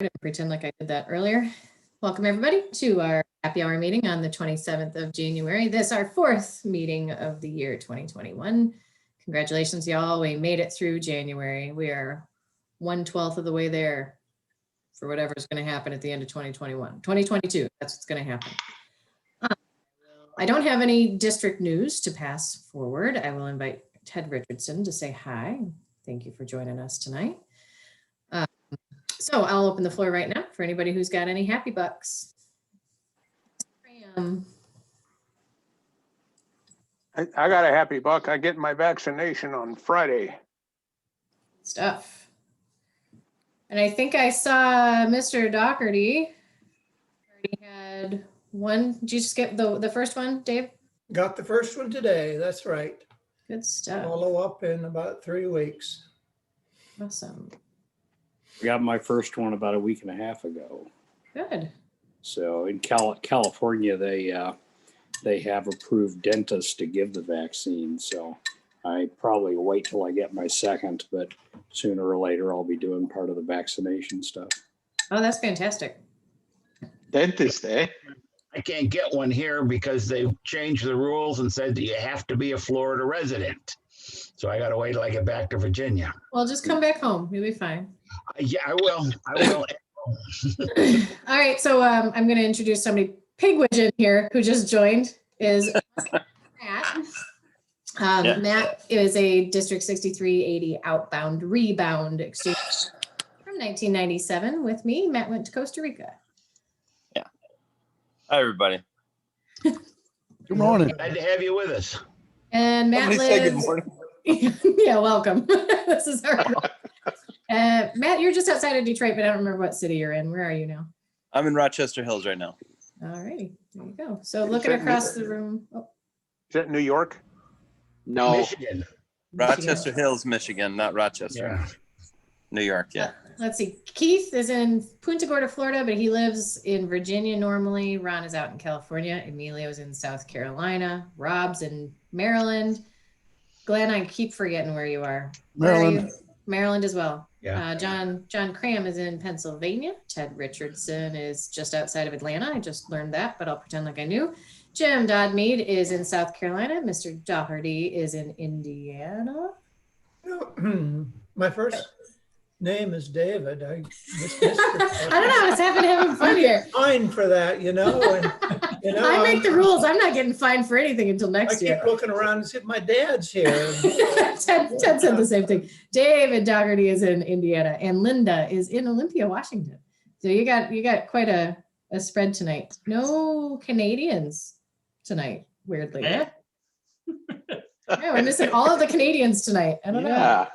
And pretend like I did that earlier. Welcome everybody to our happy hour meeting on the 27th of January. This is our fourth meeting of the year 2021. Congratulations, y'all. We made it through January. We are 1/12 of the way there for whatever's going to happen at the end of 2021. 2022, that's what's going to happen. I don't have any district news to pass forward. I will invite Ted Richardson to say hi. Thank you for joining us tonight. So I'll open the floor right now for anybody who's got any happy bucks. I got a happy buck. I get my vaccination on Friday. Stuff. And I think I saw Mr. Doherty already had one. Did you skip the first one, Dave? Got the first one today. That's right. Good stuff. Follow up in about 3 weeks. Awesome. Got my first one about a week and a half ago. Good. So in California, they have approved dentists to give the vaccine. So I probably wait till I get my second, but sooner or later I'll be doing part of the vaccination stuff. Oh, that's fantastic. Dentist, eh? I can't get one here because they changed the rules and said that you have to be a Florida resident. So I got to wait till I get back to Virginia. Well, just come back home. You'll be fine. Yeah, I will. I will. All right. So I'm going to introduce somebody, Pigwidgeon here, who just joined, is Matt. Matt is a District 6380 outbound rebound exchange from 1997 with me. Matt went to Costa Rica. Yeah. Hi, everybody. Good morning. Glad to have you with us. And Matt Somebody say good lives. morning. Yeah, welcome. This is our. Matt, you're just outside of Detroit, but I don't remember what city you're in. Where are you now? I'm in Rochester Hills right now. All righty, there you go. So looking across the room. Oh, Is that New York? No, Michigan. Rochester Hills, Michigan, not Rochester, Yeah. New York. Yeah. Let's see. Keith is in Punta Gorda, Florida, but he lives in Virginia normally. Ron is out in California. Emilio's in South Carolina. Rob's in Maryland. Glenn, I keep forgetting where you are. Maryland. Where are you? Maryland as well. Yeah. John Cram is in Pennsylvania. Ted Richardson is just outside of Atlanta. I just learned that, but I'll pretend like I knew. Jim Dodd-Mead is in South Carolina. Mr. Doherty is in Indiana. My first name is David. I just missed I don't know. I was having fun here. fine for that, you know. And I make the rules. I'm not getting fined for anything until I next year. keep looking around and see if my dad's here. Ted said the same thing. David Doherty is in Indiana, and Linda is in Olympia, Washington. So you got quite a spread tonight. No Canadians tonight, weirdly. Yeah, we're missing all of the Canadians tonight. I don't know.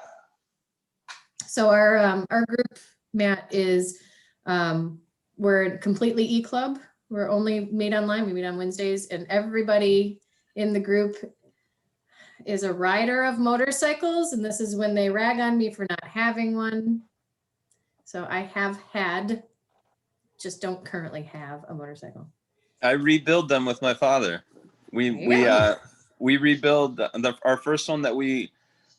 So our group, Matt, is we're completely e-club. We're only meet online. We meet on Wednesdays, and everybody in the group is a rider of motorcycles. And this is when they rag on me for not having one. So I have had, just don't currently have a motorcycle. I rebuild them with my father. We rebuild our first one that we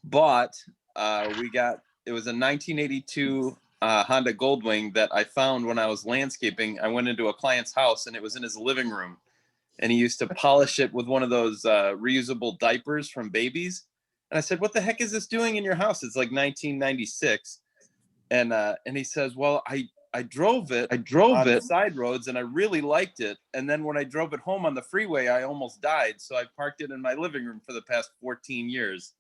bought. It was a 1982 Honda Goldwing that I found when I was landscaping. I went into a client's house and it was in his living room, and he used to polish it with one of those reusable diapers from babies. And I said, "What the heck is this doing in your house? It's like 1996." And he says, "Well, I drove it on side roads and I really liked it. And then when I drove it home on the freeway, I almost died. So I parked it in my living room for the past 14 years.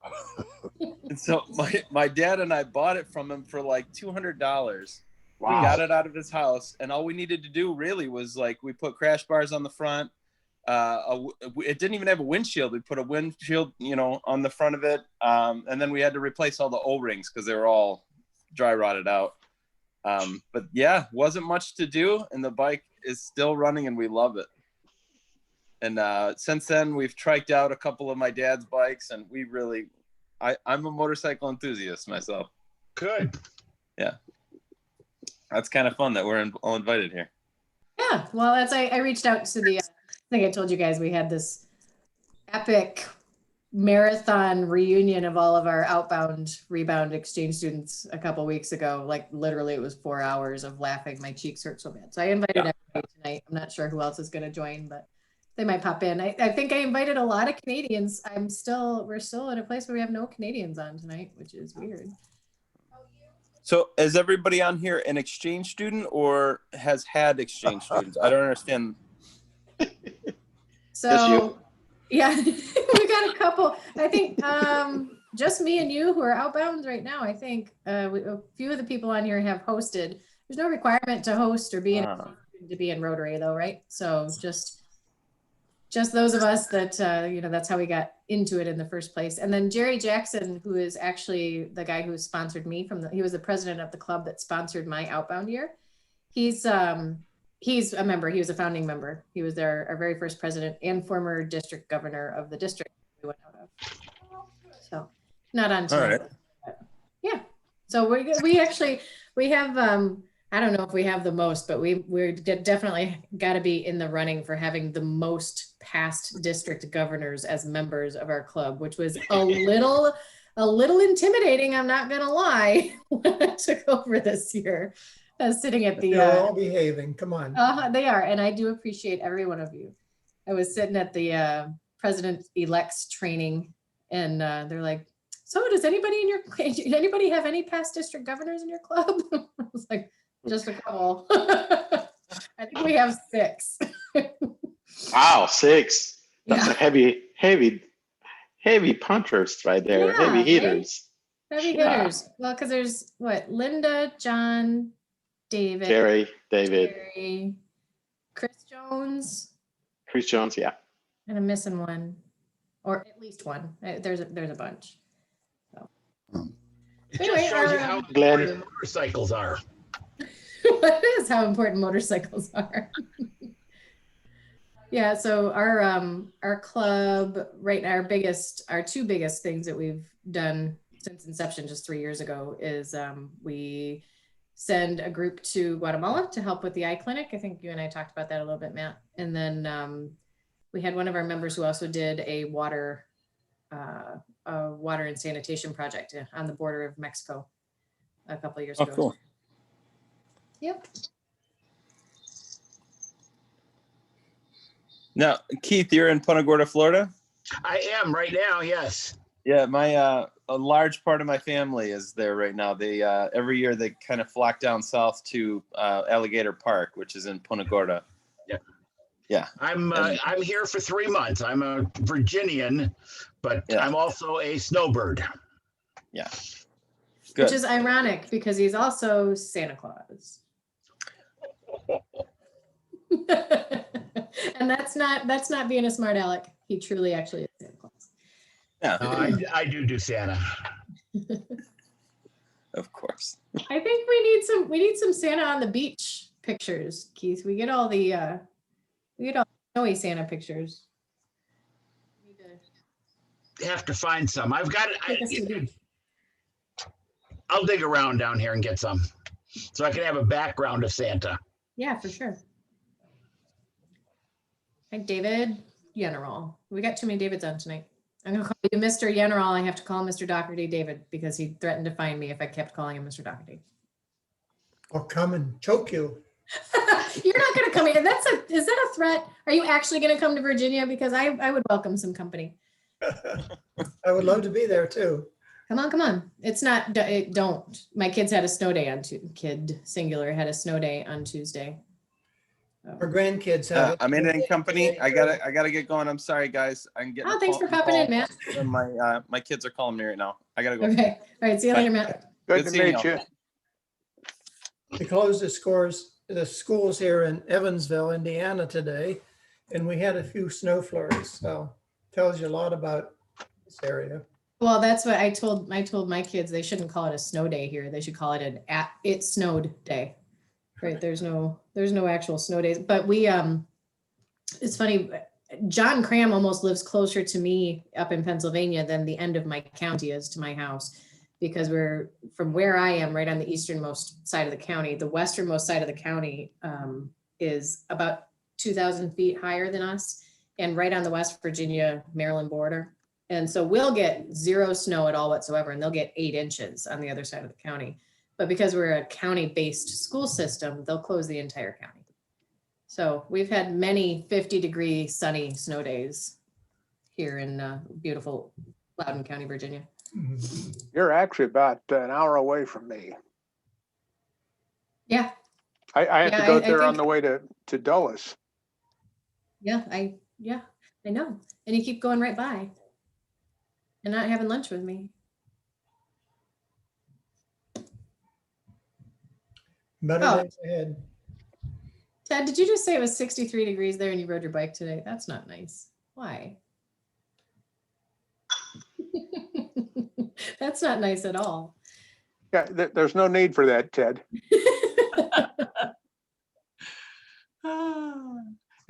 And so my dad and I bought it from him for like $200. Wow. We got it out of his house. And all we needed to do really was we put crash bars on the front. It didn't even have a windshield. We put a windshield, on the front of it. And then we had to replace all the O-rings because they were all dry rotted out. But yeah, wasn't much to do, and the bike is still running and we love it. And since then we've triked out a couple of my dad's bikes, and I'm a motorcycle enthusiast myself. Good. Yeah, that's kind of fun that we're all invited here. Yeah, well, I reached out to I think I told you guys we had this epic marathon reunion of all of our outbound rebound exchange students a couple weeks ago. Like literally it was 4 hours of laughing. My cheeks hurt so bad. So I invited everybody tonight. I'm not sure who else is going to join, but they might pop in. I think I invited a lot of Canadians. We're still in a place where we have no Canadians on tonight, which is weird. So is everybody on here an exchange student or has had exchange students? I don't understand. So yeah, we got a couple. I think just me and you who are outbound right now. I think a few of the people on here have hosted. There's no requirement to host or be in Rotary though, right? So just those of us that that's how we got into it in the first place. And then Jerry Jackson, who is actually the guy who sponsored me he was the president of the club that sponsored my outbound year. He's a member. He was a founding member. He was our very first president and former district governor of the district we went out of. So not on tonight. All right. But yeah. So we have I don't know if we have the most, but we're definitely got to be in the running for having the most past district governors as members of our club, which was a little intimidating. I'm not gonna lie. When I took over this year, I was sitting at the. They're all behaving. Come on. They are, and I do appreciate every one of you. I was sitting at the president-elect's training, and they're like, "So, does anybody have any past district governors in your club?" I was like, just a couple. I think we have 6. Wow, 6. That's Yeah. a heavy punchers right there. Yeah, heavy right? hitters. Heavy hitters. Well, because there's Linda, John, David, Jerry, David, Jerry, Chris Jones, Chris Jones. Yeah. and I'm missing one, or at least one. There's a bunch. So. It Anyway, just shows you how Glenn. important motorcycles are. That is how important motorcycles are. Yeah, so our club right now, our 2 biggest things that we've done since inception just 3 years ago is we send a group to Guatemala to help with the eye clinic. I think you and I talked about that a little bit, Matt. And then we had one of our members who also did a water and sanitation project on the border of Mexico a couple of years ago. Cool. Yep. Now, Keith, you're in Punta Gorda, Florida? I am right now, yes. Yeah, a large part of my family is there right now. They every year they kind of flock down south to Alligator Park, which is in Punta Gorda. Yeah. I'm here for 3 months. I'm a Virginian, but Yeah. I'm also a snowbird. Yeah. Good. Which is ironic because he's also Santa Claus. And that's not being a smart aleck. He truly actually is Santa Claus. Yeah, No, I do Santa. of course. I think we need some Santa on the beach pictures, Keith. We get all the snowy Santa pictures. We need to Have to find some. I've got take us to the it. beach. I'll dig around down here and get some, so I can have a background of Santa. Yeah, for sure. Like David General. We got too many Davids on tonight. I'm gonna call you Mr. General. I have to call Mr. Doherty David because he threatened to fine me if I kept calling him Mr. Doherty. I'll come and choke you. You're not gonna come here. Is that a threat? Are you actually gonna come to Virginia? Because I would welcome some company. I would love to be there too. Come on. It's not, don't. My kids had a snow day kid singular had a snow day on Tuesday. Our grandkids have it. I'm in company. I gotta get going. I'm sorry, guys. I'm getting. Oh, thanks for popping in, Matt. My kids are calling me right now. I gotta go. Okay. All right. See you later, Matt. Good Good to seeing meet you. you. We closed the schools here in Evansville, Indiana today, and we had a few snow flurries. So tells you a lot about this area. Well, that's what I told my kids. They shouldn't call it a snow day here. They should call it it snowed day. Right. There's no actual snow days, but it's funny. John Cram almost lives closer to me up in Pennsylvania than the end of my county is to my house, because we're from where I am right on the easternmost side of the county. The westernmost side of the county is about 2,000 feet higher than us, and right on the West Virginia, Maryland border. And so we'll get 0 snow at all whatsoever, and they'll get 8 inches on the other side of the county. But because we're a county-based school system, they'll close the entire county. So we've had many 50-degree sunny snow days here in beautiful Loudoun County, Virginia. You're actually about an hour away from me. Yeah, I have to Yeah, go I there on think- the way to Dulles. I know. And you keep going right by and not having lunch with me. Better Oh. days ahead. Ted, did you just say it was 63 degrees there and you rode your bike today? That's not nice. Why? That's not nice at all. Yeah, there's no need for that, Ted.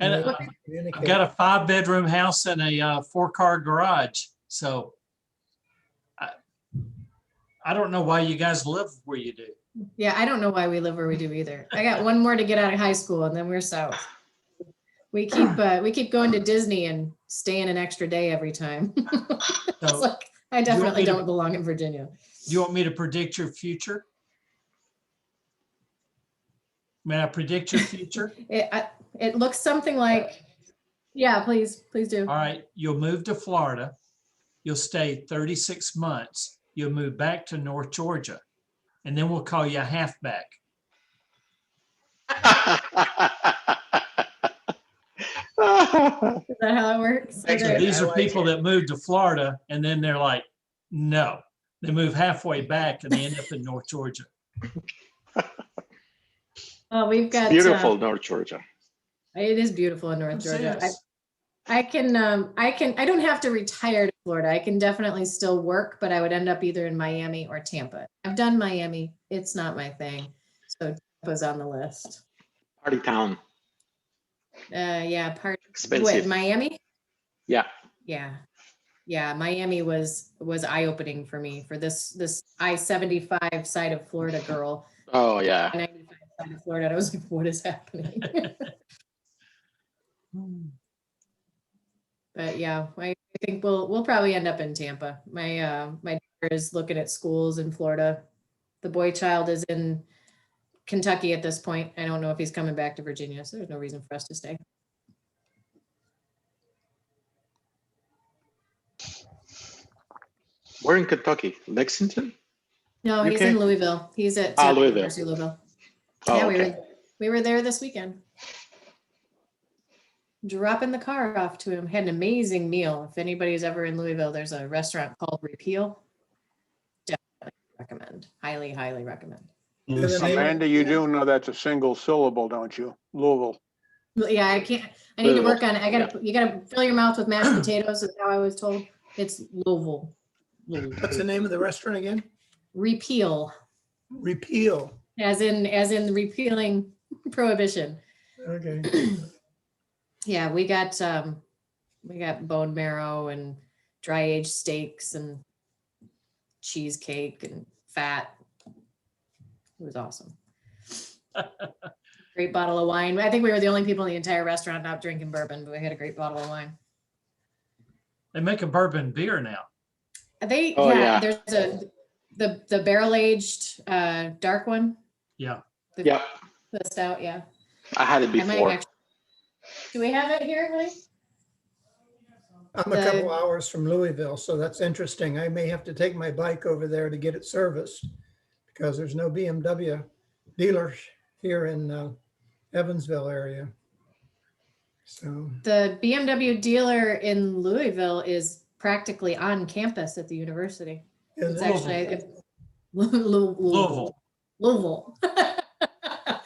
And Yeah. I've Communicate. got a 5-bedroom house and a 4-car garage. So I don't know why you guys live where you do. Yeah, I don't know why we live where we do either. I got one more to get out of high school and then we're south. We keep going to Disney and staying an extra day every time. It's So like, I definitely don't belong in Virginia. you want me to predict your future? May I predict your future? It looks something like, yeah, please do. All right, you'll move to Florida. You'll stay 36 months. You'll move back to North Georgia. And then we'll call you a halfback. Is that how it works? Thanks, Okay. man. These I are like people it. that move to Florida and then they're like, no. They move halfway back and they end up in North Georgia. Oh, we've got Beautiful North Georgia. It is beautiful in North Georgia. Yes. I don't have to retire to Florida. I can definitely still work, but I would end up either in Miami or Tampa. I've done Miami. It's not my thing. So Tampa's on the list. Party town. Yeah, Expensive. Miami? Yeah. Yeah, Miami was eye-opening for me for this I-75 side of Florida girl. Oh, yeah. I-95 side of Florida. I was like, what is happening? But yeah, I think we'll probably end up in Tampa. My daughter is looking at schools in Florida. The boy child is in Kentucky at this point. I don't know if he's coming back to Virginia, so there's no reason for us to stay. We're in Kentucky. Lexington? No, he's UK? in Louisville. He's at Louisville. University of Louisville. Oh, Yeah, okay. we were there this weekend. Dropping the car off to him. Had an amazing meal. If anybody's ever in Louisville, there's a restaurant called Repeal. Definitely recommend. Highly, highly recommend. The name of- Amanda, you do know that's a single syllable, don't you? Louisville. Yeah, I can't. I need to work on it. You gotta fill your mouth with mashed potatoes. Is how I was told. It's Louisville. What's the name of the restaurant again? Repeal, Repeal. as in repealing prohibition. Okay. Yeah, we got bone marrow and dry aged steaks and cheesecake and fat. It was awesome. Great bottle of wine. I think we were the only people in the entire restaurant not drinking bourbon, but we had a great bottle of wine. They make a bourbon beer now. Oh, yeah. There's the barrel aged dark one. Yeah. Yep. The stout, yeah. I had it I might before. actually. Do we have it here, honey? I'm a couple hours from Louisville, so that's interesting. I may have to take my bike over there to get it serviced because there's no BMW dealers here in Evansville area. So The BMW dealer in Louisville is practically on campus at the university. is It's it? actually Louisville. Louisville. Louisville. I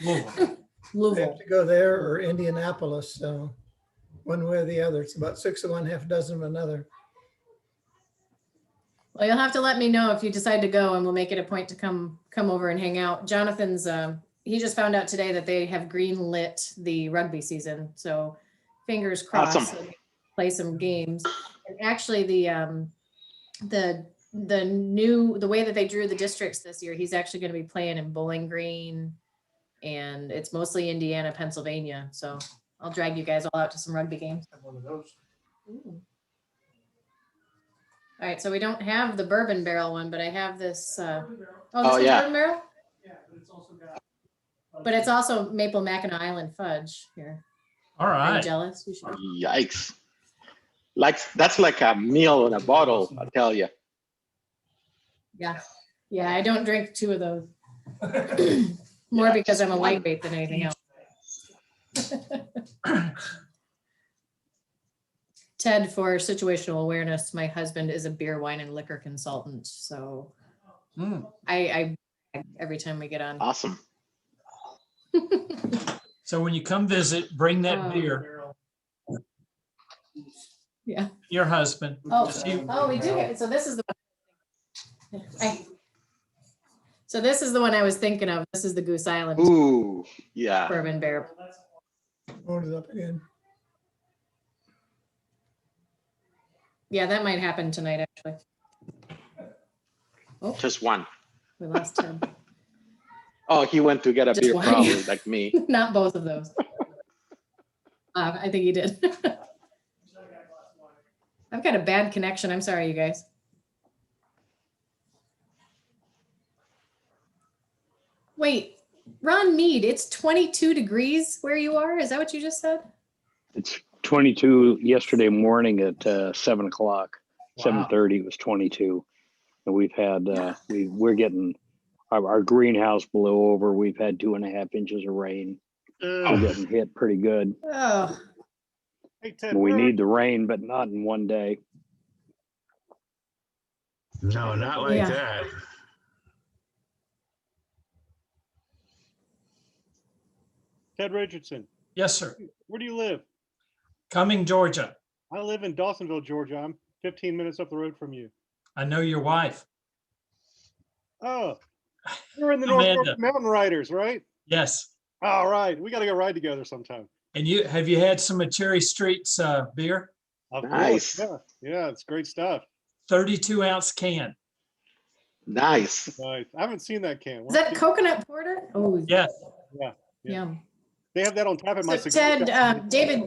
have Louisville. to go there or Indianapolis, so one way or the other. It's about 6 of one, half dozen of another. Well, you'll have to let me know if you decide to go, and we'll make it a point to come over and hang out. Jonathan's he just found out today that they have green lit the rugby season, so fingers crossed. Awesome. so they can play some games. And actually, the way that they drew the districts this year, he's actually going to be playing in Bowling Green, and it's mostly Indiana, Pennsylvania. So I'll drag you guys all out to some rugby games. Ooh. All right, so we don't have the bourbon barrel one, but I have this, Oh, this is yeah. bourbon barrel? But it's also maple Mackinac Island fudge here. All Are you right. jealous? You should. Yikes. Like, that's like a meal in a bottle, I tell you. Yeah. Yeah, I don't drink two of those. More Yeah, because just I'm a one. lightweight than anything else. Ted, for situational awareness, my husband is a beer, wine, and liquor consultant. So Mm. I every time we get on. Awesome. So when you come visit, bring that beer, Yeah. your husband. Oh, we do. So this is the one. So this is the one I was thinking of. This is the Goose Island Ooh, yeah. bourbon barrel. Hold it up again. Yeah, that might happen tonight, actually. Oh, Just one. we lost Ted. Oh, he went to get a Just beer one. probably like me. Not both of those. I think he did. I've got a bad connection. I'm sorry, you guys. Wait, Ron Mead, it's 22 degrees where you are? Is that what you just said? It's 22 yesterday morning at 7 o'clock. Wow. 7:30 was 22. And we've had, we're getting our greenhouse blew over. We've had 2.5 inches of rain. We're getting hit pretty good. Oh, Hey, Ted, We where are need the rain, but not in one day. No, not like Yeah. that. Ted Richardson? Yes, sir. Where do you live? Cumming, Georgia. I live in Dawsonville, Georgia. I'm 15 minutes up the road from you. I know your wife. Oh, you're in the Amanda. North Mountain Riders, right? Yes. All right. We got to go ride together sometime. And you have you had some of Cherry Street's beer? Of Nice. course. Yeah. Yeah, it's great stuff. 32-ounce can. Nice. Nice. I haven't seen that can. is that coconut porter? Oh, Yes. Yeah. yum. They have that on tap at my So cigar Ted, shop. David,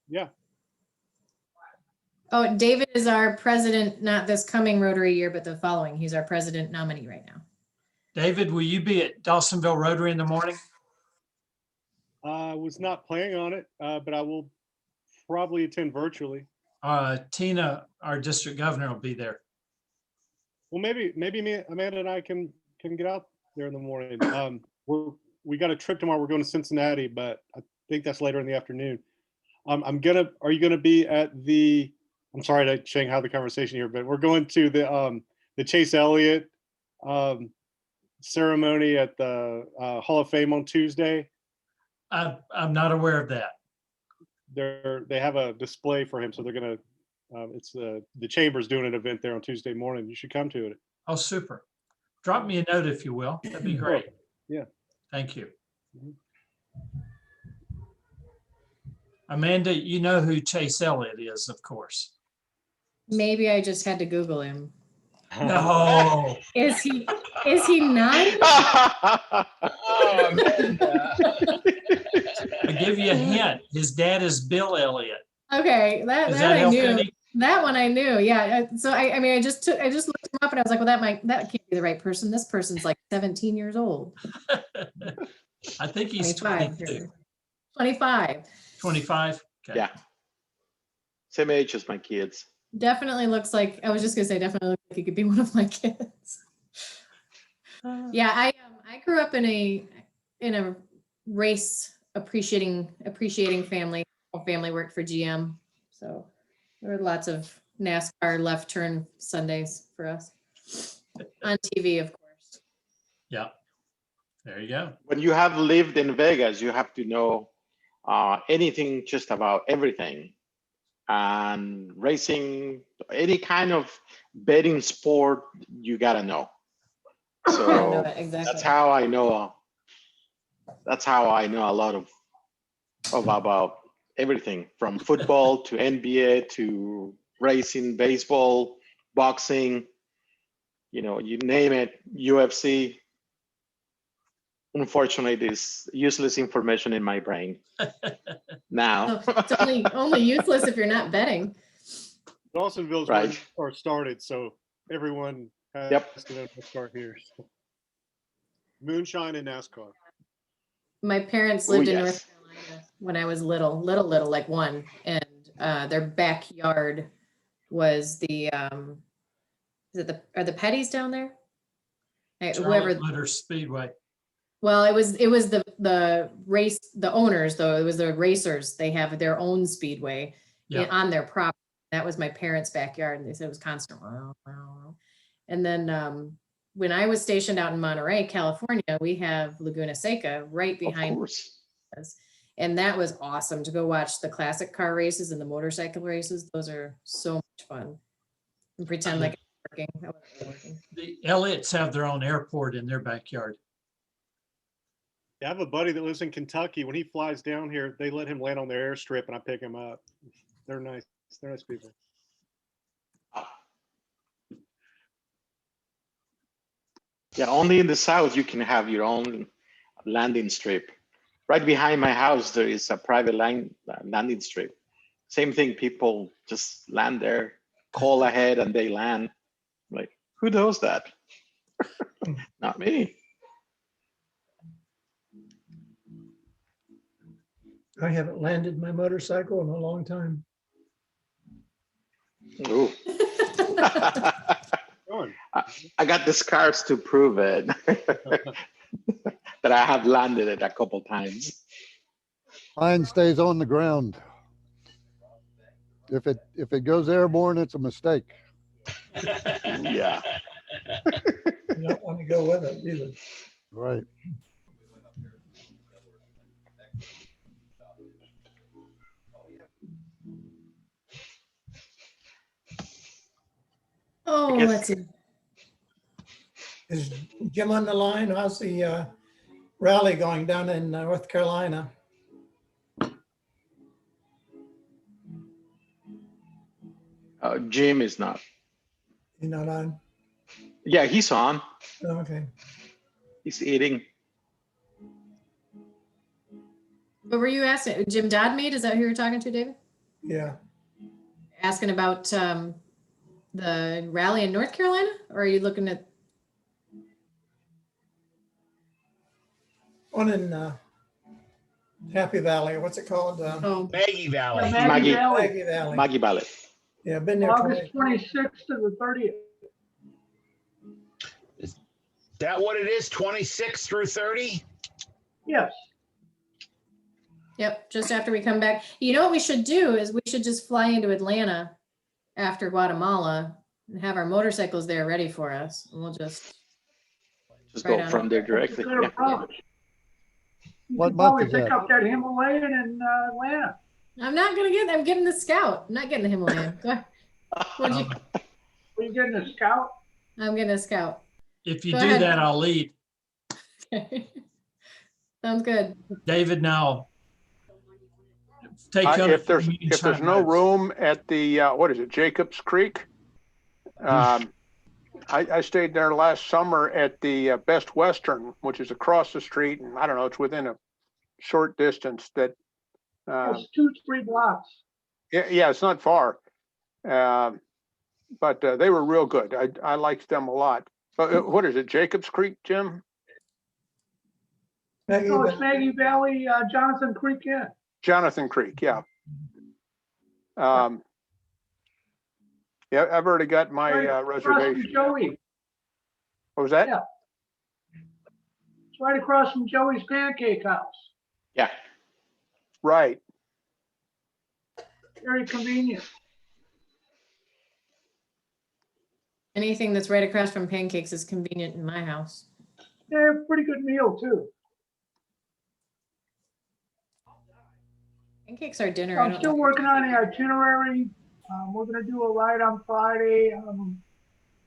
Yeah. oh, David is our president, not this coming Rotary year, but the following. He's our president nominee right now. David, will you be at Dawsonville Rotary in the morning? I was not planning on it, but I will probably attend virtually. Tina, our district governor, will be there. Well, maybe me, Amanda, and I can get out there in the morning. We got a trip tomorrow. We're going to Cincinnati, but I think that's later in the afternoon. Are you gonna be at the? I'm sorry to Shanghai the conversation here, but we're going to the Chase Elliott ceremony at the Hall of Fame on Tuesday. I'm not aware of that. They have a display for him, so they're gonna. It's the Chamber's doing an event there on Tuesday morning. You should come to it. Oh, super. Drop me a note if you will. That'd be great. Yeah. Thank you. Mhm. Amanda, you know who Chase Elliott is, of course. Maybe I just had to Google him. No. Is he not? Oh, Amanda. I'll give you a hint. His dad is Bill Elliott. Okay, that Does that I help knew. any? That one I knew. Yeah. So I mean, I just looked him up and I was like, well, that can't be the right person. This person's like 17 years old. I think he's 25. 22. 25. 25? Okay. Yeah. Same age as my kids. Definitely looks like, I was just gonna say, definitely looks like he could be one of my kids. Yeah, I grew up in a race appreciating family. Whole family worked for GM, so there were lots of NASCAR left turn Sundays for us on TV, of course. Yeah. There you go. When you have lived in Vegas, you have to know anything just about everything. And racing, any kind of betting sport, you gotta know. I know So it, exactly. that's how I know. That's how I know a lot of about everything from football to NBA to racing, baseball, boxing. You know, you name it, UFC. Unfortunately, there's useless information in my brain now. So it's only useless if you're not betting. Dawsonville's where Right. NASCAR started, so everyone has Yep. to know NASCAR here. So. Moonshine and NASCAR. My parents Oh, lived in yes. North Carolina when I was little, like one, and their backyard was the is it are the Petties down there? Whoever. Charlotte Motor Speedway. Well, it was the race, the owners though. It was the racers. They have their own speedway Yeah. on their property. That was my parents' backyard, and they said it was constant. Wow, wow. And then when I was stationed out in Monterey, California, we have Laguna Seca right Of behind course. us. And that was awesome to go watch the classic car races and the motorcycle races. Those are so much fun. And pretend like it's working. I wasn't really working. The Elliots have their own airport in their backyard. Yeah, I have a buddy that lives in Kentucky. When he flies down here, they let him land on their airstrip and I pick him up. They're nice. They're nice people. Yeah, only in the South you can have your own landing strip. Right behind my house, there is a private landing strip. Same thing, people just land there, call ahead and they land. Like, who does that? Not me. I haven't landed my motorcycle in a long time. Ooh. Sure. I got the scars to prove it. That I have landed it a couple times. Mine stays on the ground. If it goes airborne, it's a mistake. Yeah. You don't want to go with it either. Right. Oh, guess- let's see. Is Jim on the line? How's the rally going down in North Carolina? Jim is not. You not on? Yeah, he's on. Oh, okay. He's eating. What were you asking? Jim Dodmead, is that who you're talking to, David? Yeah. Asking about the rally in North Carolina? Or are you looking at? One in Happy Valley. What's it called? Oh, Maggie Valley. Maggie Maggie Valley. Maggie Ballet. Yeah, been there. August 26th to the 30th. Is that what it is? 26 through 30? Yes. yep, just after we come back. You know what we should do is we should just fly into Atlanta after Guatemala and have our motorcycles there ready for us. And we'll just Go Right on. from there directly. Good Yeah. approach. You What could month probably is pick that? up that Himalayan in Atlanta. I'm getting the Scout. I'm not getting the Himalayan. Go ahead. What'd you, Are you getting a Scout? I'm getting a Scout. If you Go do ahead. that, I'll lead. Sounds good. David, now take If there's no room at the, what is it, Jacobs Creek? I stayed there last summer at the Best Western, which is across the street, and I don't know, it's within a short distance that, It's 2-3 blocks. yeah, it's not far. But they were real good. I liked them a lot. But what is it, Jacobs Creek, Jim? Maggie No, it's Valley. Maggie Valley, Jonathan Creek Inn. Jonathan Creek, yeah. Yeah, I've already got my Across from reservation. Joey. What was that? Yeah. It's right across from Joey's Pancake House. Yeah. Right. Very convenient. Anything that's right across from Pancakes is convenient in my house. They're a pretty good meal too. Pancakes are dinner. I I'm don't still like- working on the itinerary. We're gonna do a ride on Friday.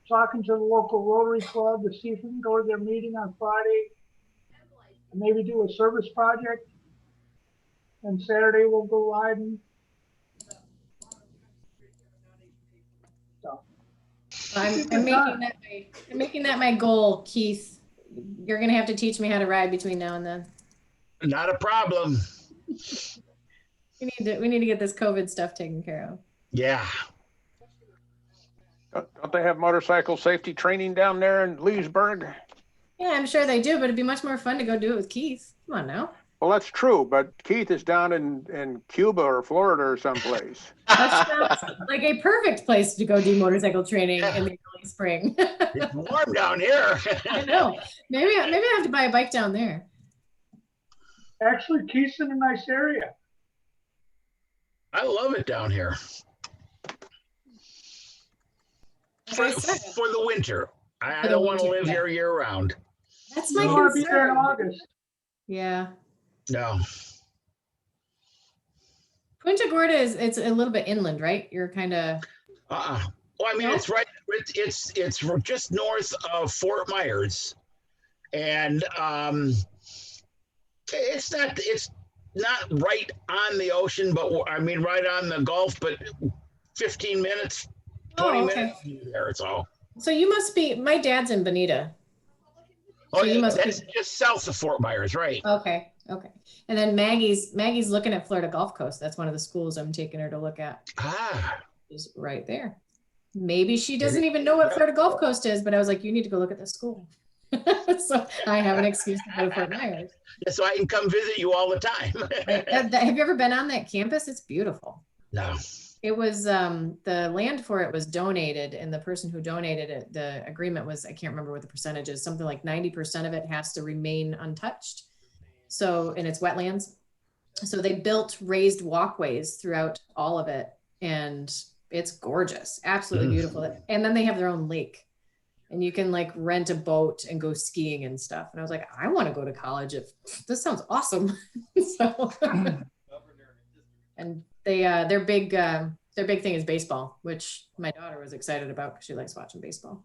Talking to the local Rotary Club to see if we can go to their meeting on Friday. And maybe do a service project. And Saturday we'll go riding. I'm making that my goal, Keith. You're gonna have to teach me how to ride between now and then. Not a problem. We need to get this COVID stuff taken care of. Yeah. Don't they have motorcycle safety training down there in Leesburg? Yeah, I'm sure they do, but it'd be much more fun to go do it with Keith. Come on now. Well, that's true, but Keith is down in Cuba or Florida or someplace. That sounds like a perfect place to go do motorcycle training in the early spring. It's warm down here. I know. Maybe I have to buy a bike down there. Actually, Keith's in a nice area. I love it down here. For the winter. I don't want to live here year round. That's my You want to be there in concern. August. Yeah. No. Punta Gorda it's a little bit inland, right? You're kind of. Well, I mean, No? it's right. It's just north of Fort Myers, and it's not right on the ocean, but I mean right on the Gulf. But 15 minutes, 20 Oh, okay. minutes there. It's all. So you must be. My dad's in Bonita. Oh, So you yeah, must be- that's just south of Fort Myers, right? Okay. And then Maggie's looking at Florida Gulf Coast. That's one of the schools I'm taking her to look at. Is right there. Maybe she doesn't even know what Florida Gulf Coast is, but I was like, you need to go look at the school. So I have an excuse to go to Fort Myers. Yeah, so I can come visit you all the time. Have you ever been on that campus? It's beautiful. No. It was the land for it was donated, and the person who donated it, the agreement was, I can't remember what the percentage is, something like 90% of it has to remain untouched. So, and it's wetlands. So they built raised walkways throughout all of it, and it's gorgeous, absolutely beautiful. And then they have their own lake, and you can like rent a boat and go skiing and stuff. And I was like, I want to go to college if this sounds awesome. So, and their big thing is baseball, which my daughter was excited about because she likes watching baseball.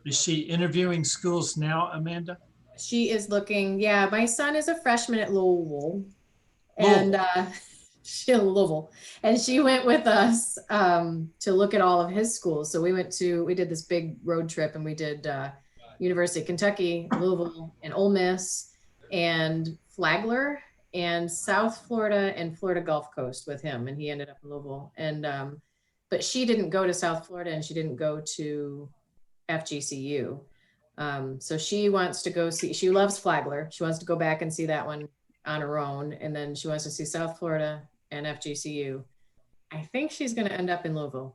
Is she interviewing schools now, Amanda? She is looking, yeah, my son is a freshman at Louisville, and Louisville, and she went with us to look at all of his schools. So we did this big road trip, and we did University of Kentucky, Louisville, and Ole Miss, and Flagler, and South Florida, and Florida Gulf Coast with him, and he ended up in Louisville. And but she didn't go to South Florida, and she didn't go to FGCU. So she wants to go see, she loves Flagler. She wants to go back and see that one on her own. And then she wants to see South Florida and FGCU. I think she's going to end up in Louisville,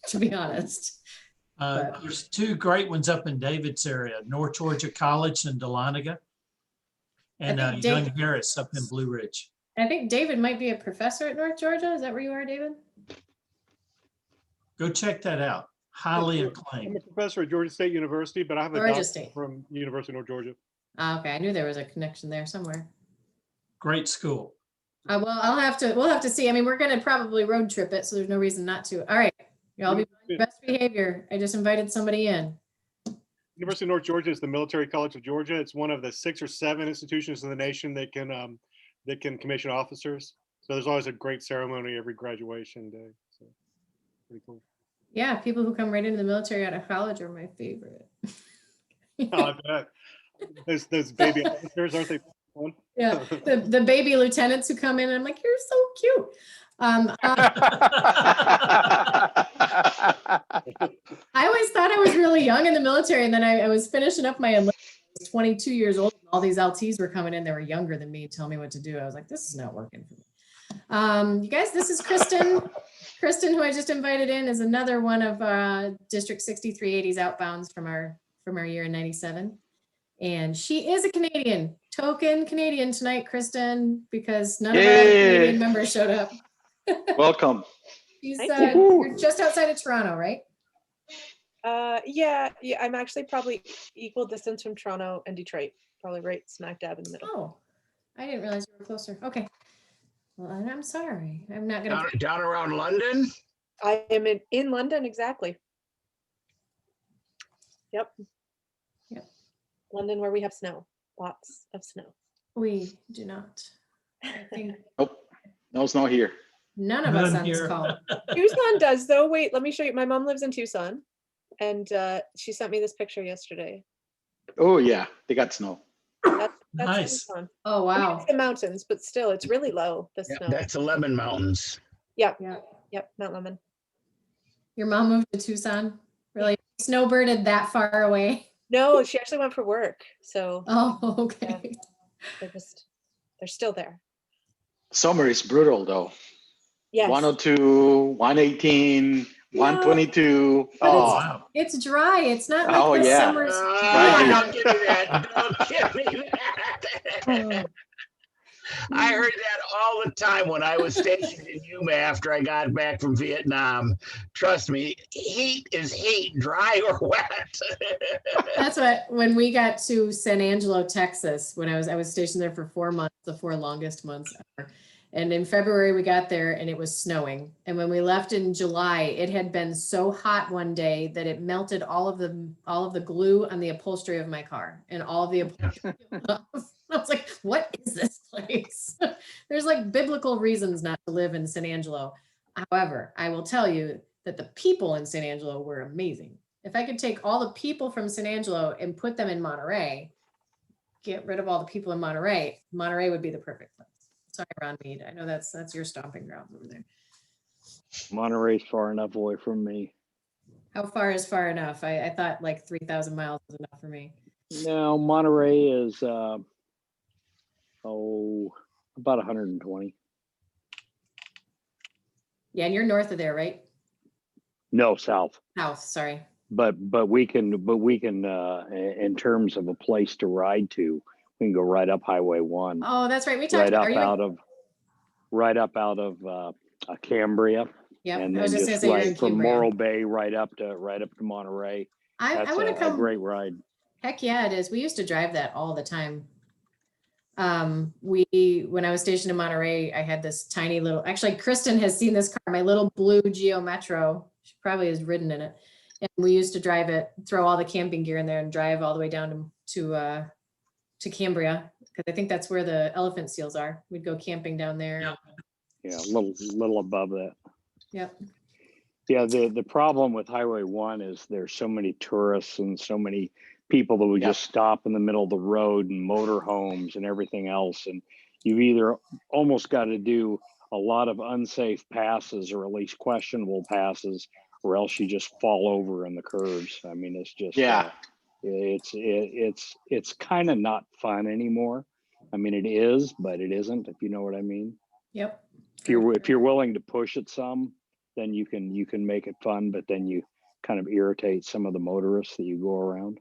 to be honest. There's two great ones up in David's area, North Georgia College in Dahlonega, and Young Harris up in Blue Ridge. I think David might be a professor at North Georgia. Is that where you are, David? Go check that out. Highly I'm acclaimed. a professor at Georgia State University, but I have a Georgia doctorate State. from University of North Georgia. Okay, I knew there was a connection there somewhere. Great school. Well, we'll have to see. I mean, we're going to probably road trip it, so there's no reason not to. All right, y'all be on your best behavior. I just invited somebody in. University of North Georgia is the military college of Georgia. It's one of the 6 or 7 institutions in the nation that can commission officers. So there's always a great ceremony every graduation day. So pretty cool. Yeah, people who come right into the military out of college are my favorite. I bet. Those baby officers, aren't they fun? Yeah, the baby lieutenants who come in, and I'm like, you're so cute. I always thought I was really young in the military, and then I was finishing up my enlistment. I was 22 years old, and all these LTs were coming in. They were younger than me, telling me what to do. I was like, this is not working for me. You guys, this is Kristen. Kristen, who I just invited in, is another one of District 6380's outbounds from our year in 97. And she is a Canadian, token Canadian tonight, Kristen, because none of our Canadian members showed up. Welcome. You're just outside of Toronto, right? Yeah, I'm actually probably equal distance from Toronto and Detroit, probably right smack dab in the middle. Oh, I didn't realize you were closer. Okay. Well, I'm sorry. I'm not going to. Down around London? I am in London, exactly. Yep. London, where we have snow, lots of snow. We do not. I think Nope. No snow here. none of us on this call. Tucson does though. Wait, let me show you. My mom lives in Tucson, and she sent me this picture yesterday. Oh yeah, they got snow. That's Nice. Tucson. Oh, I mean, wow. it's the mountains, but still, it's really low. The Yeah, snow. that's the Lemon Mountains. Yep. Yeah. Yep. Mount Lemon. Your mom moved to Tucson? Really? Snowbirded that far away? No, she actually went for work. So Oh, okay. they're still there. Summer is brutal though. Yes. 102, 118, 122. But Oh, Wow. it's dry. It's not like Oh, the yeah. summer's. Right. Don't give me that. Don't give me that. I heard that all the time when I was stationed in Yuma after I got back from Vietnam. Trust me, heat is heat, dry or wet. That's what, when we got to San Angelo, Texas, when I was stationed there for 4 months, the 4 longest months ever. And in February we got there and it was snowing. And when we left in July, it had been so hot one day that it melted all of the glue on the upholstery of my car and all of the upholstery. I was like, what is this place? There's like biblical reasons not to live in San Angelo. However, I will tell you that the people in San Angelo were amazing. If I could take all the people from San Angelo and put them in Monterey, get rid of all the people in Monterey, Monterey would be the perfect place. Sorry, Ron Mead. I know that's your stomping grounds over there. Monterey's far enough away from me. How far is far enough? I thought like 3,000 miles was enough for me. No, Monterey is about 120. Yeah, and you're north of there, right? No, south. South, sorry. But we can in terms of a place to ride to, we can go right up Highway 1. Oh, that's right. We talked right up out of Cambria. Yeah, and I was then just just gonna say you're in right from Cambria. Morro Bay right up to Monterey. I That's want to a come. great ride. Heck yeah, it is. We used to drive that all the time. When I was stationed in Monterey, I had this tiny little, actually Kristen has seen this car, my little blue Geo Metro. She probably has ridden in it. And we used to drive it, throw all the camping gear in there and drive all the way down to Cambria. Because I think that's where the elephant seals are. We'd go camping down there. Yeah, a little above that. Yep. Yeah, the problem with Highway 1 is there's so many tourists and so many people that would just stop in the middle of the road and motor homes and everything else. And you've either almost got to do a lot of unsafe passes or at least questionable passes, or else you just fall over in the curves. I mean, it's just it's kind of not fun anymore. I mean, it is, but it isn't, if you know what I mean. Yep. If you're willing to push it some, then you can make it fun, but then you kind of irritate some of the motorists that you go around.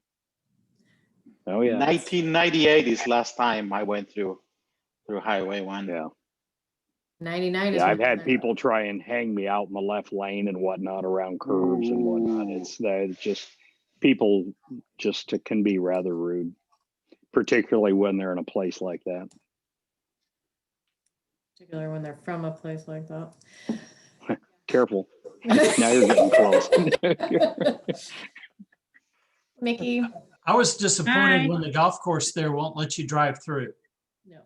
Oh yeah. 1998 is last time I went through Highway 1. Yeah. 99 is. Yeah, I've had people try and hang me out in the left lane and whatnot around curves and whatnot. It's just people just can be rather rude, particularly when they're in a place like that. Particularly when they're from a place like that. Careful. Now you're getting close. Mickey. I was disappointed Hi. when the golf course there won't let you drive through. No.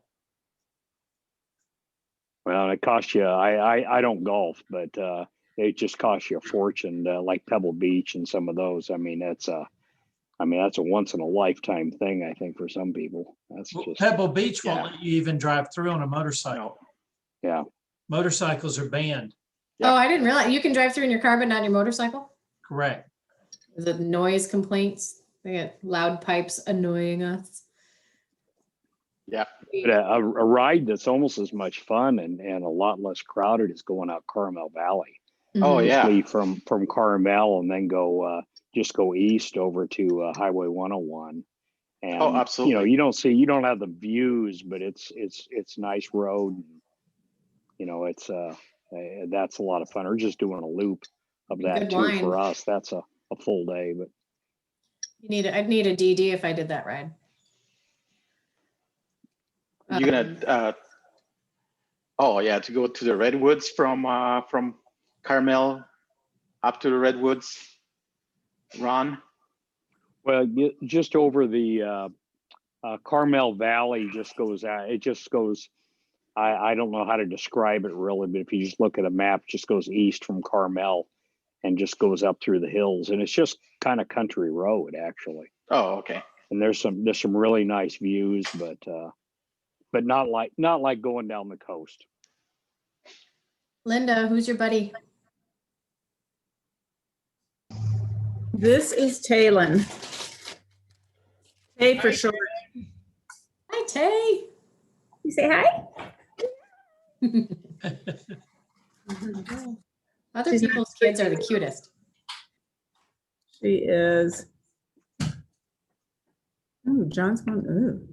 Well, it costs you. I don't golf, but it just costs you a fortune. Like Pebble Beach and some of those. I mean, that's a once in a lifetime thing. I think for some people. That's just Pebble Beach won't let you even drive through on a motorcycle. Yeah. Motorcycles are banned. Oh, I didn't realize you can drive through in your car, but not in your motorcycle. Correct. Is it noise complaints? They get loud pipes annoying us. Yeah. But a ride that's almost as much fun and a lot less crowded is going out Carmel Valley. Oh yeah. Leave from Carmel and then just go east over to Highway 101. And Oh, absolutely. you don't have the views, but it's nice road. You know, it's that's a lot of fun. Or just doing a loop of that Good too wine. for us. That's a full day, but I'd need a DD if I did that ride. You're gonna to go to the Redwoods from Carmel up to the Redwoods, Ron? Well, just over the Carmel Valley just goes out. It just goes. I don't know how to describe it really, but if you just look at a map, it just goes east from Carmel and just goes up through the hills, and it's just kind of country road actually. Oh, okay. And there's some really nice views, but not like going down the coast. Linda, who's your buddy? This is Talon. Tay for short. Hi, Tay. You say hi? Other She's not people's kids are the cutest. She is. Oh, John's one. Ooh.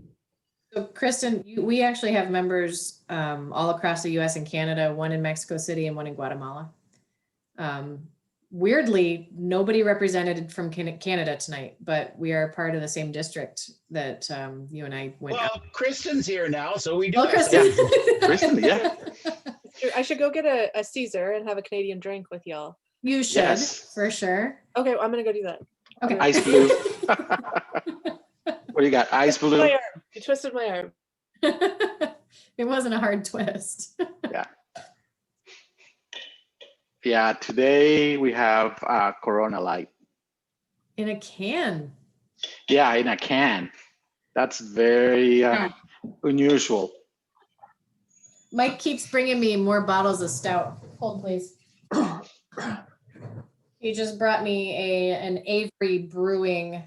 So Kristen, we actually have members all across the US and Canada, one in Mexico City and one in Guatemala. Weirdly, nobody represented from Canada tonight, but we are part of the same district that you and I went. Well, Kristen's here now, so we do. Well, have Kristen. Kristen, yeah. I should go get a Caesar and have a Canadian drink with y'all. You should, Yes. for sure. Okay, well, I'm gonna go do that. Okay. Ice blue. What do you got? Ice blue? My arm. You twisted my arm. It wasn't a hard twist. Yeah. Yeah, today we have Corona Light. In a can. Yeah, in a can. That's very unusual. Mike keeps bringing me more bottles of stout. Hold, please. He just brought me an Avery Brewing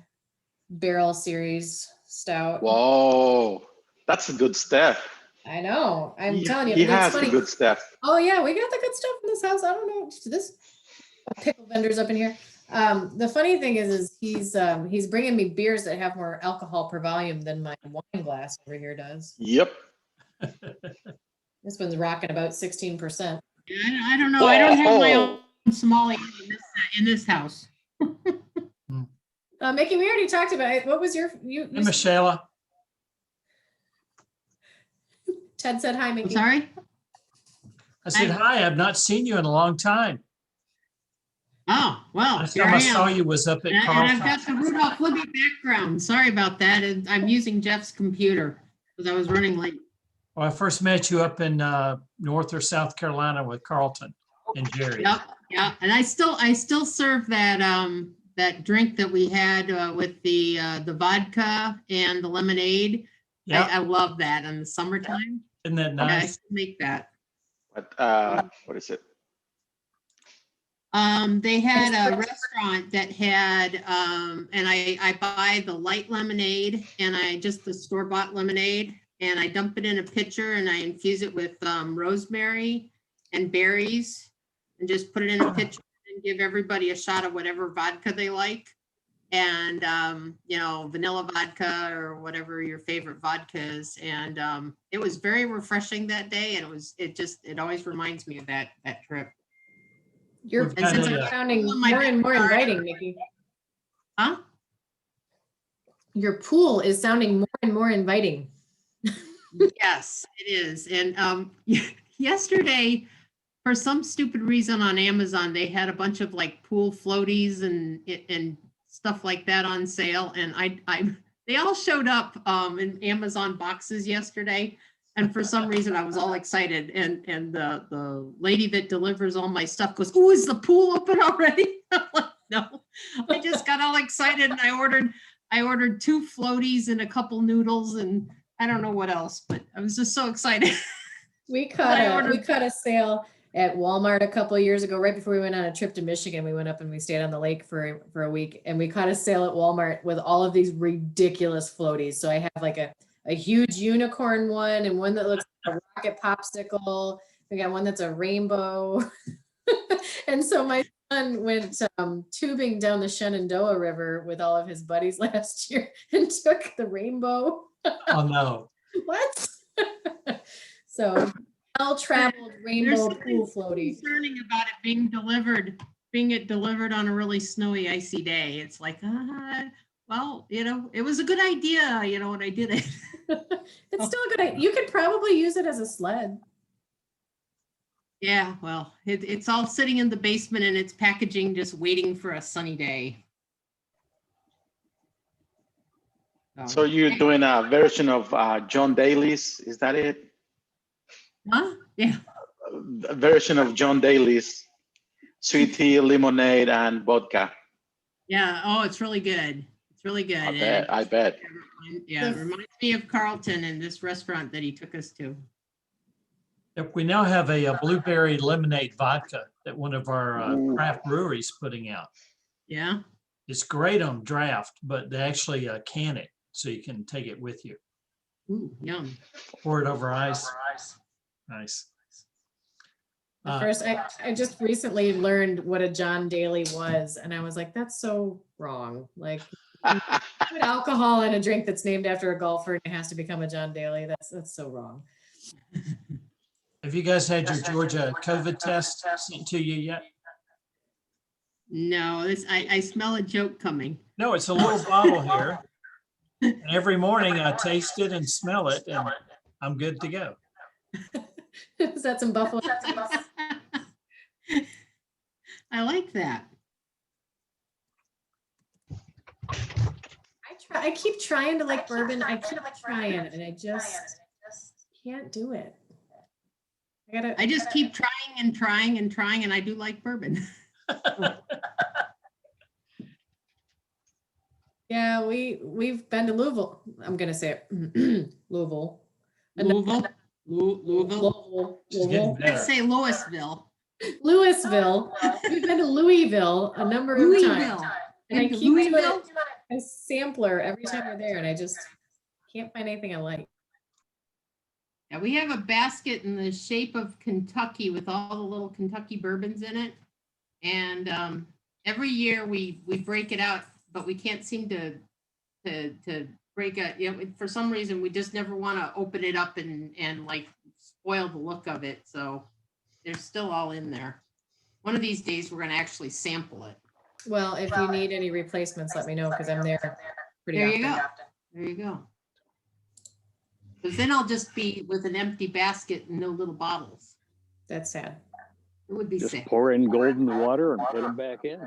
Barrel Series stout. Whoa, that's a good stuff. I know. I'm telling you. He it's has funny. the good stuff. Oh yeah, we got the good stuff in this house. I don't know. This pickle vendors up in here. The funny thing is he's bringing me beers that have more alcohol per volume than my wine glass over here does. Yep. This one's rocking about 16%. I don't know. I don't have my own Somali in this house. Mickey, we already talked about it. What was your Hey, Michelle. Ted said hi, Mickey. Sorry? I said, hi, I've not seen you in a long time. Oh, well, Last here time I I saw am. you was up at And Carlton. I've got the Rudolph Libby background. Sorry about that. And I'm using Jeff's computer because I was running late. Well, I first met you up in North or South Carolina with Carlton and Jerry. Yep, yeah. And I still serve that that drink that we had with the vodka and the lemonade. Yeah. I love that in the summertime. Isn't that Yeah, I nice? still make that. But what is it? They had a restaurant that had, and I buy the light lemonade and the store-bought lemonade, and I dump it in a pitcher and I infuse it with rosemary and berries and just put it in a pitcher and give everybody a shot of whatever vodka they like. And, vanilla vodka or whatever your favorite vodka is. And it was very refreshing that day. And it always reminds me of that trip. You're We've got a, sounding more and more inviting, Mickey. Huh? Your pool is sounding more and more inviting. Yes, it is. And yesterday, for some stupid reason on Amazon, they had a bunch of like pool floaties and stuff like that on sale. And they all showed up in Amazon boxes yesterday. And for some reason, I was all excited. And the lady that delivers all my stuff goes, "Oh, is the pool open already?" I'm like, no. I just got all excited and I ordered 2 floaties and a couple noodles and I don't know what else, but I was just so excited. We caught a sale at Walmart a couple of years ago, right before we went on a trip to Michigan. We went up and we stayed on the lake for a week, and we caught a sale at Walmart with all of these ridiculous floaties. So I have like a huge unicorn one and one that looks like a rocket popsicle. We got one that's a rainbow. And so my son went tubing down the Shenandoah River with all of his buddies last year and took the rainbow. Oh, no. What? So well-traveled rainbow pool floaty. Concerning about it being delivered on a really snowy, icy day. It's like, well, it was a good idea, when I did it. It's still a good idea. You could probably use it as a sled. Yeah, well, it's all sitting in the basement and it's packaging, just waiting for a sunny day. So you're doing a version of John Daly's, is that it? Huh? Yeah. A version of John Daly's sweet tea, lemonade, and vodka. Yeah. Oh, it's really good. It's really good. I bet. Yeah, it reminds me of Carlton and this restaurant that he took us to. Yep, we now have a blueberry lemonade vodka that one of our craft breweries putting out. Yeah. It's great on draft, but they actually can it so you can take it with you. Ooh, yum. Pour it over ice. Nice. At first, I just recently learned what a John Daly was, and I was like, that's so wrong. Like, put alcohol in a drink that's named after a golfer and it has to become a John Daly. That's so wrong. Have you guys had your Georgia COVID test sent to you yet? No, I smell a joke coming. No, it's a little bottle here. And every morning I taste it and smell it, and I'm good to go. Is that some buffalo? I like that. I keep trying to like bourbon. I keep trying, and I just can't do it. I just keep trying and trying and trying, and I do like bourbon. Yeah, we've been to Louisville. I'm gonna say it. Louisville. Louisville. I say Louisville. Louisville. We've been to Louisville a number of times. And I keep doing a sampler every time we're there, and I just can't find anything I like. Yeah, we have a basket in the shape of Kentucky with all the little Kentucky bourbons in it. And every year we break it out, but we can't seem to break it. You know, for some reason, we just never want to open it up and like spoil the look of it. So they're still all in there. One of these days, we're going to actually sample it. Well, if you need any replacements, let me know because I'm there pretty often. There you go. There you go. Because then I'll just be with an empty basket and no little bottles. That's sad. It would be Just sad. pour in golden water and put them back in.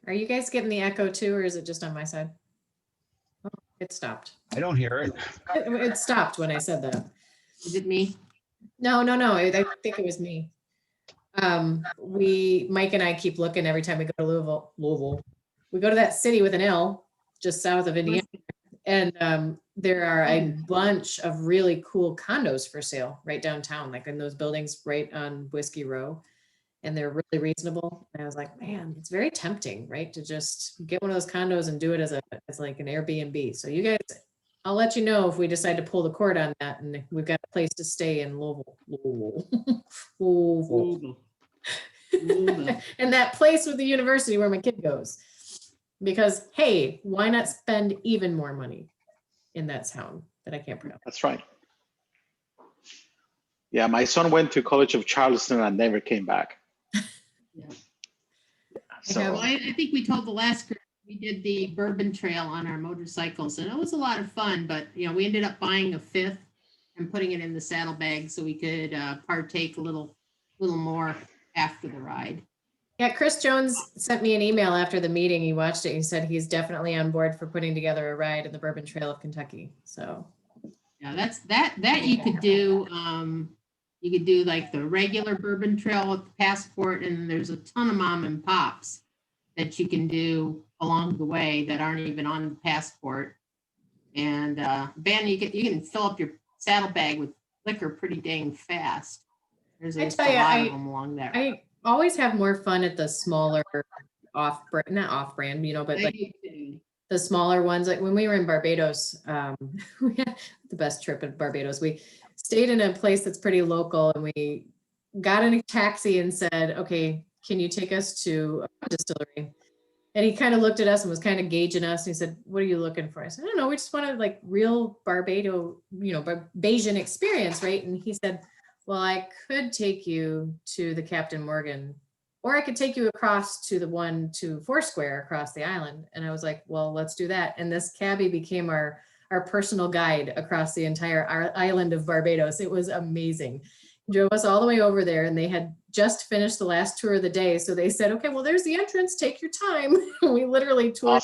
Are you guys getting the echo too, or is it just on my side? Oh, it stopped. I don't hear it. It stopped when I said that. Is it me? No. I think it was me. Mike and I keep looking every time we go to Louisville. We go to that city with an L, just south of Indiana. And there are a bunch of really cool condos for sale right downtown, like in those buildings right on Whiskey Row. And they're really reasonable. And I was like, man, it's very tempting, right? To just get one of those condos and do it as like an Airbnb. So you guys, I'll let you know if we decide to pull the cord on that and we've got a place to stay in Louisville. And that place with the university where my kid goes. Because, hey, why not spend even more money in that town that I can't pronounce? That's right. Yeah, my son went to College of Charleston and never came back. Yeah. So, Well, I think we told the last group we did the Bourbon Trail on our motorcycles, and it was a lot of fun. But you know, we ended up buying a fifth and putting it in the saddlebag so we could partake a little more after the ride. Yeah, Chris Jones sent me an email after the meeting. He watched it. He said he's definitely on board for putting together a ride in the Bourbon Trail of Kentucky. So yeah, that you could do. You could do like the regular Bourbon Trail with the Passport, and there's a ton of mom and pops that you can do along the way that aren't even on the Passport. And Ben, you can fill up your saddlebag with liquor pretty dang fast. There's a lot of them along there. I always have more fun at the smaller not off-brand, you know, but like the smaller ones. Like when we were in Barbados, we had the best trip in Barbados. We stayed in a place that's pretty local, and we got in a taxi and said, okay, can you take us to a distillery? And he kind of looked at us and was kind of gauging us. And he said, what are you looking for? I said, I don't know. We just wanted like real Barbados, you know, Barbadian experience, right? And he said, well, I could take you to the Captain Morgan, or I could take you across to the one to Foursquare across the island. And I was like, well, let's do that. And this cabbie became our personal guide across the entire island of Barbados. It was amazing. He drove us all the way over there, and they had just finished the last tour of the day. So they said, okay, well, there's the entrance, take your time. We literally toured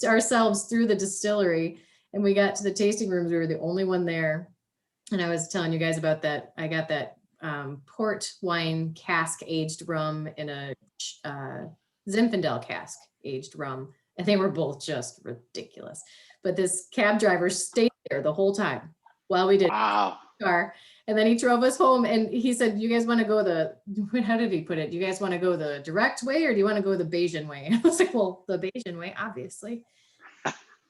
ourselves through the distillery, and we got to the tasting rooms. We were the only one there. And I was telling you guys about that. I got that port wine cask aged rum in a Zinfandel cask aged rum. And they were both just ridiculous. But this cab driver stayed there the whole time while we did. Wow. car. And then he drove us home and he said, you guys want to go how did he put it? Do you guys want to go the direct way or do you want to go the Bayesian way? And I was like, well, the Bayesian way, obviously.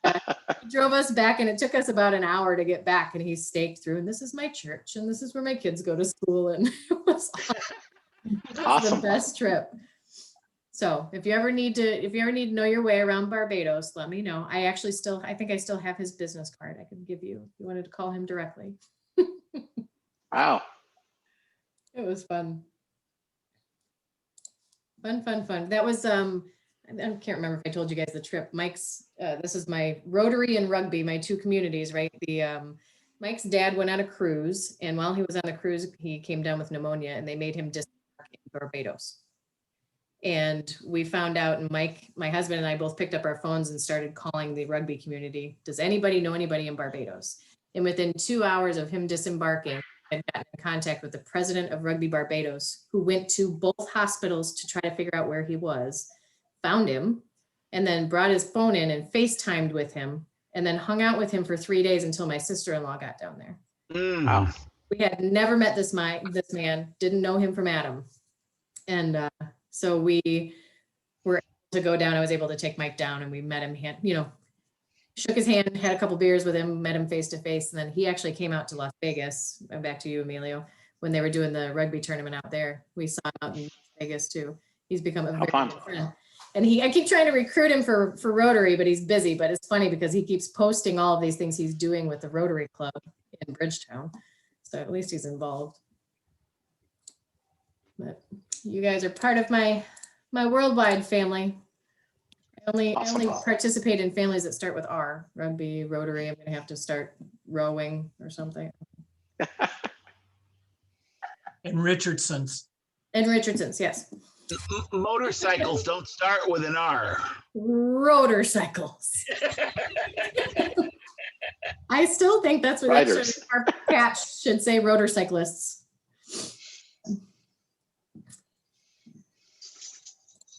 He drove us back and it took us about an hour to get back and he staked through and this is my church and this is where my kids go to school and it was Awesome. the best trip. So if you ever need to know your way around Barbados, let me know. I think I still have his business card I can give you if you wanted to call him directly. Wow. It was fun. Fun. That was, I can't remember if I told you guys the trip. Mike's, this is my Rotary and Rugby, my two communities, right? Mike's dad went on a cruise and while he was on the cruise, he came down with pneumonia and they made him disembark in Barbados. And we found out, and Mike, my husband and I both picked up our phones and started calling the rugby community. Does anybody know anybody in Barbados? And within 2 hours of him disembarking, I'd gotten in contact with the president of Rugby Barbados, who went to both hospitals to try to figure out where he was, found him, and then brought his phone in and FaceTimed with him, and then hung out with him for 3 days until my sister-in-law got down there. Wow. We had never met this man, didn't know him from Adam. And so we were able to go down. I was able to take Mike down and we met him, shook his hand, had a couple beers with him, met him face to face. And then he actually came out to Las Vegas, and back to you, Emilio, when they were doing the rugby tournament out there. We saw him out in Las Vegas too. He's become a very good friend. And I keep trying to recruit him for Rotary, but he's busy. But it's funny because he keeps posting all of these things he's doing with the Rotary Club in Bridgetown. So at least he's involved. But you guys are part of my worldwide family. I only participate in families that start with R. Rugby, Rotary. I'm gonna have to start rowing or something. And Richardson's. And Richardson's, yes. Motorcycles don't start with an R. Rotorcycles. I still think that's what our patch should say. Rotorcyclists.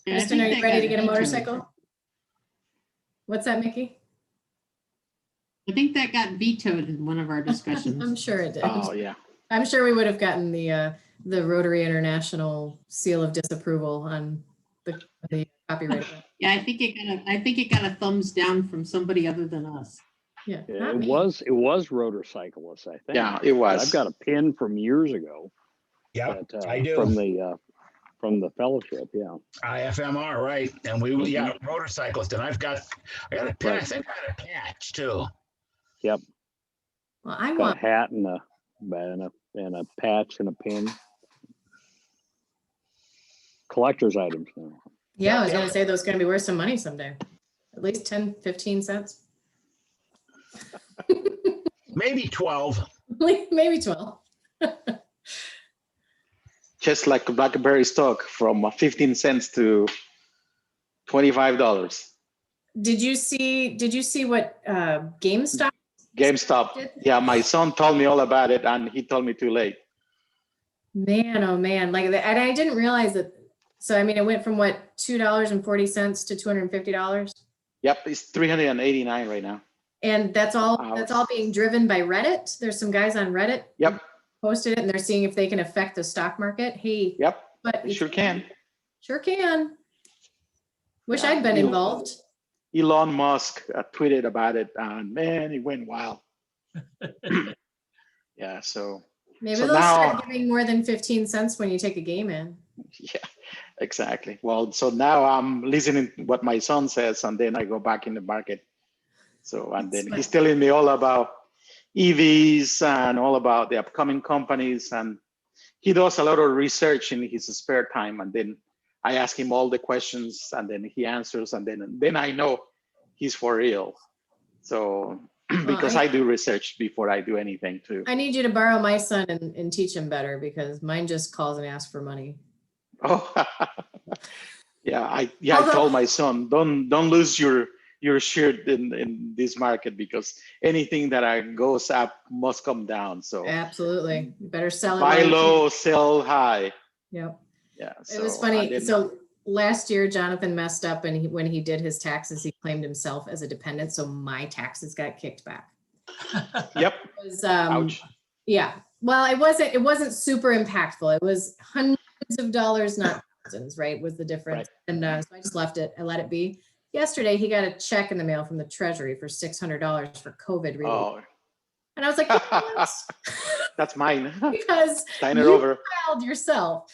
Kristen, are you ready to get a motorcycle? What's that, Mickey? I think that got vetoed in one of our discussions. I'm sure it did. Oh yeah. I'm sure we would have gotten the Rotary International seal of disapproval on the copyright. Yeah, I think it got a thumbs down from somebody other than us. Yeah, It was Rotorcyclists, I think. Yeah, it was. I've got a pin from years ago. Yeah, that, I do. From the fellowship, yeah. IFMR, right? And Rotorcyclist, and I got a pin. I think I got a patch too. Yep. Well, I got want a hat and a patch and a pin. Collector's items now. Yeah, I was gonna say those are gonna be worth some money someday. At least 10, 15 cents. Maybe 12. Maybe 12. Just like a BlackBerry stock from 15 cents to $25. Did you see what GameStop? GameStop. Yeah, my son told me all about it and he told me too late. Man, oh man. And I didn't realize that. So, I mean, it went from what, $2.40 to $250? Yep, it's $389 right now. And that's all being driven by Reddit. There's some guys on Reddit. Yep. Posted it and they're seeing if they can affect the stock market. Hey. Yep. But Sure can. Sure can. Wish I'd been involved. Elon Musk tweeted about it and man, it went wild. Yeah, so. Maybe they'll start giving more than 15 cents when you take a game in. Yeah, exactly. Well, so now I'm listening to what my son says and then I go back in the market. So, and then he's telling me all about EVs and all about the upcoming companies. And he does a lot of research in his spare time. And then I ask him all the questions and then he answers. And then I know he's for real. So, because I do research before I do anything too. I need you to borrow my son and teach him better because mine just calls and asks for money. Oh, yeah. I told my son, don't lose your shirt in this market because anything that goes up must come down. So absolutely, you better sell it. Buy low, sell high. Yep. Yeah. It was funny. So last year, Jonathan messed up, and when he did his taxes, he claimed himself as a dependent. So my taxes got kicked back. Yep. It was, ouch. Yeah. Well, it wasn't super impactful. It was hundreds of dollars, not thousands, right? Was the difference. And so I just left it. I let it be. Yesterday, he got a check in the mail from the Treasury for $600 for COVID relief. Oh, And I was like, what? that's mine. Because Sign it you over. filed yourself.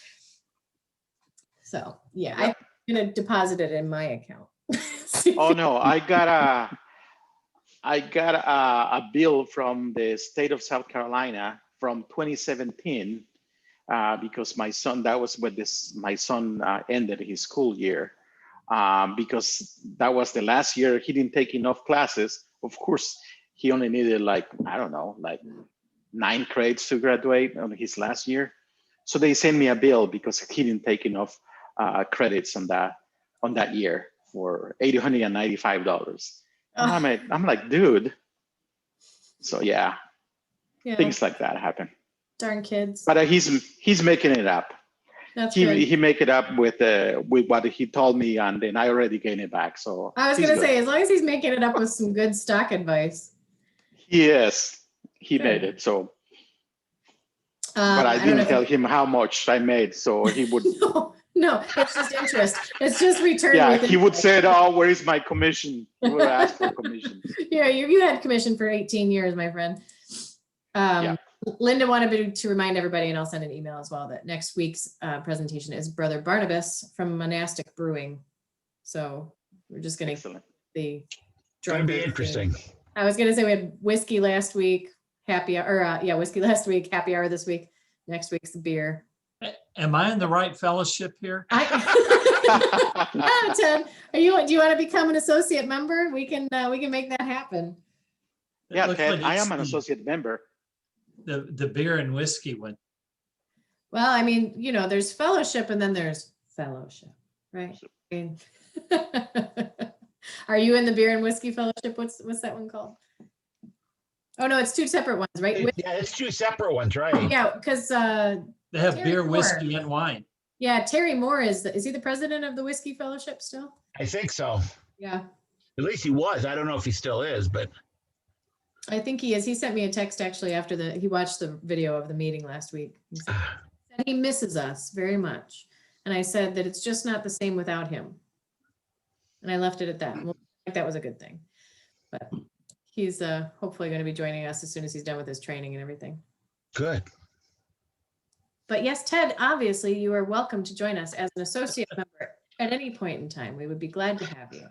So yeah, I'm gonna deposit it in my account. Oh no, I got a bill from the state of South Carolina from 2017 because my son, that was when my son ended his school year, because that was the last year he didn't take enough classes. Of course, he only needed like 9 credits to graduate on his last year. So they sent me a bill because he didn't take enough credits on that year for $895. I'm like, dude. So yeah, things like that happen. Darn kids. But he's making it up. That's good. He make it up with what he told me, and then I already gained it back. So I was gonna say, as long as he's making it up with some good stock advice. Yes, he made it. So, but I didn't tell him how much I made, so he would. No, it's just interest. It's just return. Yeah, he would say, "Oh, where is my commission?" He would ask for commission. Yeah, you had commission for 18 years, my friend. Linda wanted to remind everybody, and I'll send an email as well, that next week's presentation is Brother Barnabas from Monastic Brewing. So we're just going to be Going to be interesting. I was going to say we had whiskey last week, whiskey last week, happy hour this week. Next week's beer. Am I in the right fellowship here? Ted, do you want to become an associate member? We can make that happen. Yeah, Ted, I am an associate member. The beer and whiskey one. Well, I mean, there's fellowship and then there's fellowship, right? I mean, are you in the beer and whiskey fellowship? What's that one called? Oh no, it's two separate ones, right? Yeah, it's two separate ones, right? Yeah, because they have beer, whiskey, and wine. Yeah, Terry Moore is he the president of the Whiskey Fellowship still? I think so. Yeah. At least he was. I don't know if he still is, but I think he is. He sent me a text actually after he watched the video of the meeting last week. He said he misses us very much. And I said that it's just not the same without him. And I left it at that. Well, I think that was a good thing. But he's hopefully going to be joining us as soon as he's done with his training and everything. Good. But yes, Ted, obviously you are welcome to join us as an associate member at any point in time. We would be glad to have you.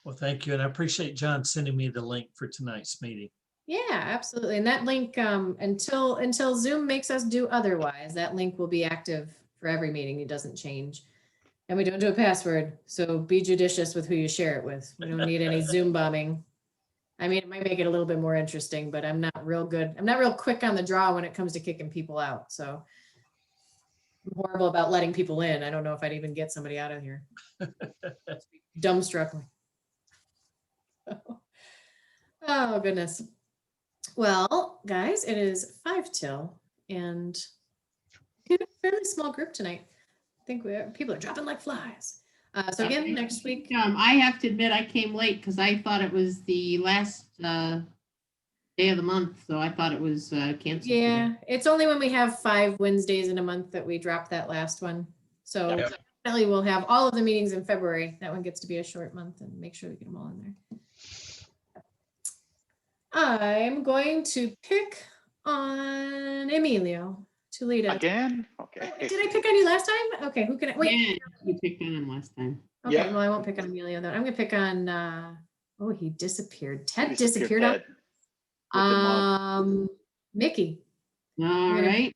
Well, thank you. And I appreciate John sending me the link for tonight's meeting. Yeah, absolutely. And that link, until Zoom makes us do otherwise, that link will be active for every meeting. It doesn't change. And we don't do a password. So be judicious with who you share it with. We don't need any Zoom bombing. I mean, it might make it a little bit more interesting, but I'm not real good. I'm not real quick on the draw when it comes to kicking people out. So I'm horrible about letting people in. I don't know if I'd even get somebody out of here. Dumbstruck. Oh, goodness. Well, guys, it is 5 till, and we have a fairly small group tonight. I think people are dropping like flies. So again, next week. I have to admit I came late because I thought it was the last day of the month, so I thought it was canceled. Yeah, it's only when we have 5 Wednesdays in a month that we drop that last one. So definitely we'll have all of the meetings in February. That one gets to be a short month, and make sure we get them all in there. I'm going to pick on Emilio to lead us. Again? Okay. Did I pick on you last time? Okay, who can I? Wait. Yeah, you picked on him last time. Okay, well, I won't pick on Emilio though. I'm going to pick on, oh, he disappeared. Ted disappeared. Mickey. All right.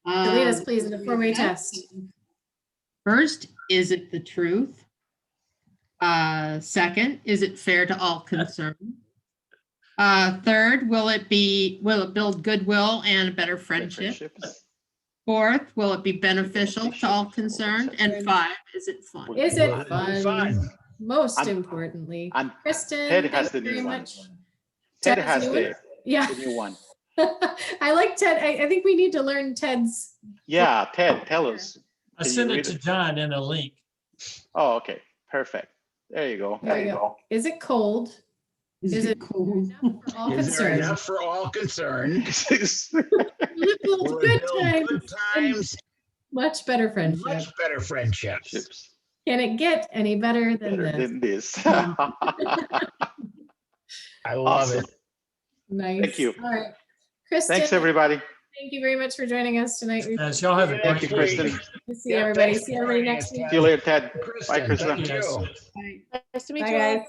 Lead us, please, in the 4-way test. First, is it the truth? Second, is it fair to all concerned? Third, will it build goodwill and a better friendship? Fourth, will it be beneficial to all concerned? And 5, is it fun? Is it fun? Most importantly, Kristen, Ted has thank the you very new one. much. Ted has the new one. I like Ted. I think we need to learn Ted's. Yeah, Ted, tell us. I sent it to John in a link. Oh, okay. Perfect. There you go. There you go. Is it cold? Is it cold? for all Is there concerned? enough for all concerned? Little Will it good build times, good times, much better friendship. much better friendships. Can it get any better than Better this? than this. I love Awesome. it. Nice. Thank you. All right. Kristen, Thanks, everybody. thank you very much for joining us tonight. We Yes, y'all have a Thank you, great Kristen. week. see everybody. See everybody next week. See you later, Ted. Bye, Kristen, Kristen. thank you. Nice to meet Bye, you all. guys.